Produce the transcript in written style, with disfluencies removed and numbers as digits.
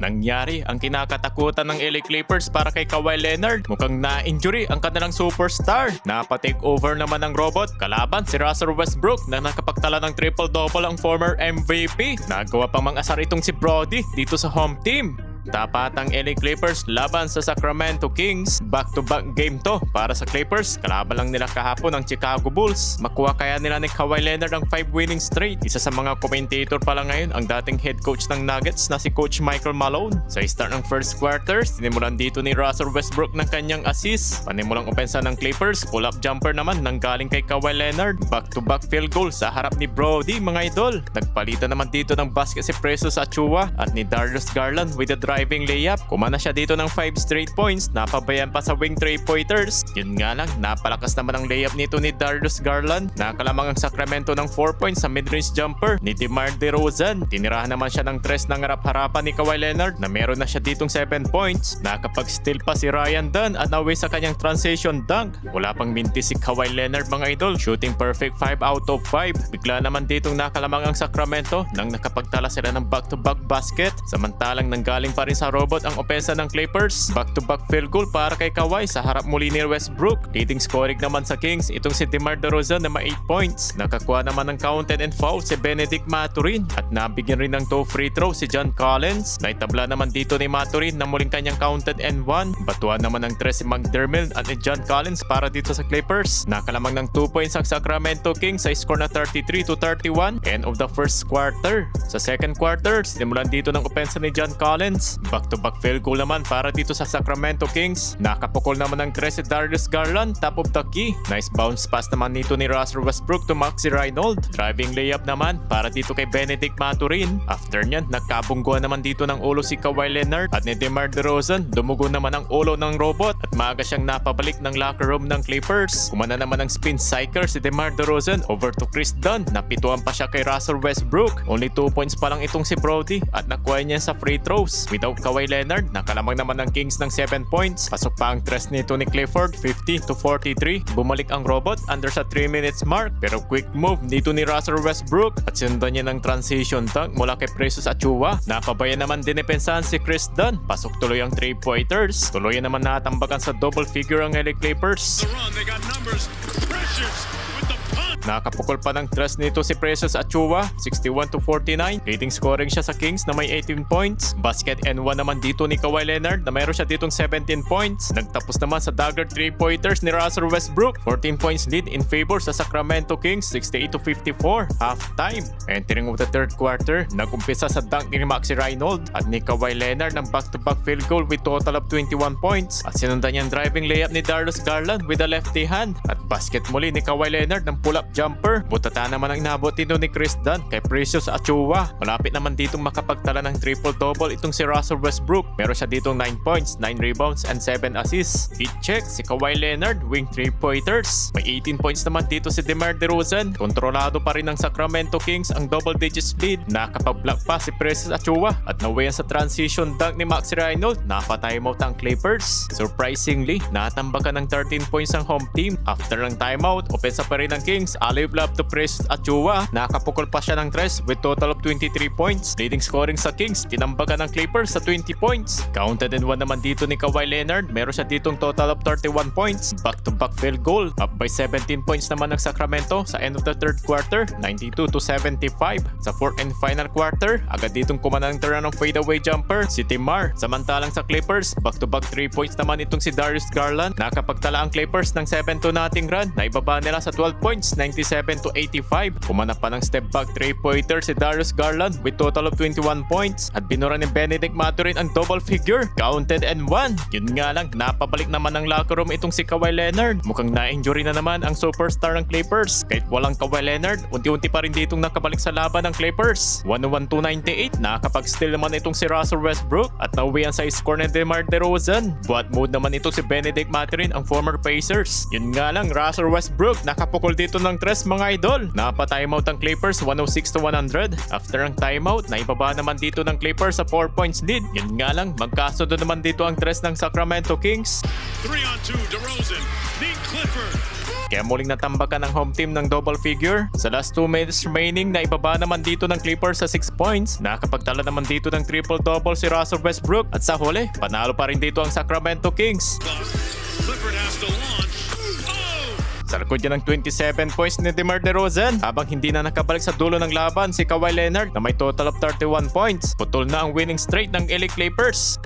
Nangyari ang kinakatakutan ng LA Clippers para kay Kawhi Leonard. Mukhang na-injury ang kanilang superstar. Napa-take over naman ng robot kalaban si Russell Westbrook na nakapagtala ng triple-double ang former MVP. Nagawa pang mang-asar itong si Brody dito sa home team. Tapat ang LA Clippers laban sa Sacramento Kings. Back-to-back game to para sa Clippers. Kalaban lang nila kahapon ang Chicago Bulls. Makuha kaya nila ni Kawhi Leonard ang 5 winning straight. Isa sa mga commentator pala ngayon ang dating head coach ng Nuggets na si Coach Michael Malone. Sa start ng first quarter, sinimulan dito ni Russell Westbrook ng kanyang assist. Panimulang opensa ng Clippers, pull-up jumper naman nang galing kay Kawhi Leonard. Back-to-back field goal sa harap ni Brody, mga idol. Nagpalitan naman dito ng basket si Precious Achiuwa at ni Darius Garland with the driving layup. Kumana siya dito ng 5 straight points. Napabayan pa sa wing 3-pointers. Yun nga lang, napalakas naman ang layup nito ni Darius Garland. Nakalamang ang Sacramento ng 4 points sa mid-range jumper ni DeMar DeRozan. Tinirahan naman siya ng 3 ng harap-harapan ni Kawhi Leonard na meron na siya ditong 7 points. Nakapag-steal pa si Ryan Dunn at naway sa kanyang transition dunk. Wala pang minti si Kawhi Leonard, mga idol. Shooting perfect 5 out of 5. Bigla naman ditong nakalamang ang Sacramento nang nakapagtala sila ng back-to-back basket. Samantalang nanggaling pa rin sa robot ang opensa ng Clippers. Back-to-back field goal para kay Kawhi sa harap muli ni Westbrook. Leading scoring naman sa Kings itong si DeMar DeRozan na may 8 points. Nakakuha naman ng counted and foul si Benedict Mathurin at nabigyan rin ng 2 free throw si John Collins. Naitabla naman dito ni Mathurin na muling kanyang counted and 1. Batuan naman ng 3 si McDermott at ni John Collins para dito sa Clippers. Nakalamang ng 2 points ang Sacramento Kings sa score na 33-31 end of the first quarter. Sa second quarter, sinimulan dito ng opensa ni John Collins. Back-to-back field goal naman para dito sa Sacramento Kings. Nakapukol naman ng 3 si Darius Garland, top of the key. Nice bounce pass naman dito ni Russell Westbrook to Maxi Reynolds. Driving layup naman para dito kay Benedict Mathurin. After nyan, nagkabungguan naman dito ng ulo si Kawhi Leonard at ni DeMar DeRozan. Dumugo naman ang ulo ng robot at maaga siyang napabalik ng locker room ng Clippers. Kumana naman ng spin cycle si DeMar DeRozan over to Chris Dunn. Napituan pa siya kay Russell Westbrook. Only 2 points pa lang itong si Brody at nakuha niya sa free throws. Without Kawhi Leonard, nakalamang naman ng Kings ng 7 points. Pasok pa ang tres nito ni Clifford, 50-43. Bumalik ang robot under sa 3 minutes mark. Pero quick move dito ni Russell Westbrook at sinundan niya ng transition dunk mula kay Precious Achiuwa. Napabayan naman dinepensahan si Chris Dunn. Pasok tuloy ang 3-pointers. Tuloy naman natambakan sa double figure ang LA Clippers. Nakapukol pa ng tres nito si Precious Achiuwa, 61-49. Leading scoring siya sa Kings na may 18 points. Basket and 1 naman dito ni Kawhi Leonard na mayroon siya ditong 17 points. Nagtapos naman sa dagger 3-pointers ni Russell Westbrook. 14 points lead in favor sa Sacramento Kings, 68-54. Half-time. Entering of the third quarter, nagumpisa sa dunk ni Maxi Reynolds at ni Kawhi Leonard ng back-to-back field goal with total of 21 points. At sinundan niyang driving layup ni Darius Garland with a lefty hand. At basket muli ni Kawhi Leonard ng pull-up jumper. Butata naman ang inabot dito ni Chris Dunn kay Precious Achiuwa. Malapit naman ditong makapagtala ng triple-double itong si Russell Westbrook. Meron siya ditong 9 points, 9 rebounds, and 7 assists. Hit check si Kawhi Leonard, wing 3-pointers. May 18 points naman dito si DeMar DeRozan. Kontrolado pa rin ng Sacramento Kings ang double digits lead. Nakapag-block pa si Precious Achiuwa at nawayan sa transition dunk ni Maxi Reynolds. Napa-timeout ang Clippers. Surprisingly, natambakan ng 13 points ang home team. After ng timeout, opensa pa rin ng Kings. Alley-oop lob to Precious Achiuwa. Nakapukol pa siya ng 3 with total of 23 points. Leading scoring sa Kings, tinambakan ng Clippers sa 20 points. Counted and 1 naman dito ni Kawhi Leonard. Meron siya ditong total of 31 points. Back-to-back field goal. Up by 17 points naman ng Sacramento sa end of the third quarter, 92-75. Sa fourth and final quarter, agad ditong kumana ng turn ng fadeaway jumper si DeMar. Samantalang sa Clippers, back-to-back 3 points naman itong si Darius Garland. Nakapagtala ang Clippers ng 7-0 run. Naibaba nila sa 12 points, 97-85. Kumana pa ng step back 3-pointer si Darius Garland with total of 21 points at binura ni Benedict Mathurin ang double figure, counted and 1. Yun nga lang, napabalik naman ng locker room itong si Kawhi Leonard. Mukhang na-injury na naman ang superstar ng Clippers. Kahit walang Kawhi Leonard, unti-unti pa rin ditong nakabalik sa laban ng Clippers. 101-98, nakapag-steal naman itong si Russell Westbrook at nauwian sa score ni DeMar DeRozan. Buat mode naman ito si Benedict Mathurin, ang former Pacers. Yun nga lang, Russell Westbrook nakapukol dito ng 3, mga idol. Napa-timeout ang Clippers 106-100. After ang timeout, naibaba naman dito ng Clippers sa 4 points lead. Yun nga lang, magkasundo naman dito ang 3 ng Sacramento Kings. 3-on-2, DeRozan, Nate Clifford. kaya muling natambakan ng home team ng double figure. Sa last 2 minutes remaining, na ibaba naman dito ng Clippers sa 6 points. Nakapagtala naman dito ng triple-double si Russell Westbrook. At sa huli, panalo pa rin dito ang Sacramento Kings. Clifford has to launch. Oh! Sa likod niya ng 27 points ni DeMar DeRozan, habang hindi na nakabalik sa dulo ng laban si Kawhi Leonard na may total of 31 points. Putol na ang winning streak ng LA Clippers.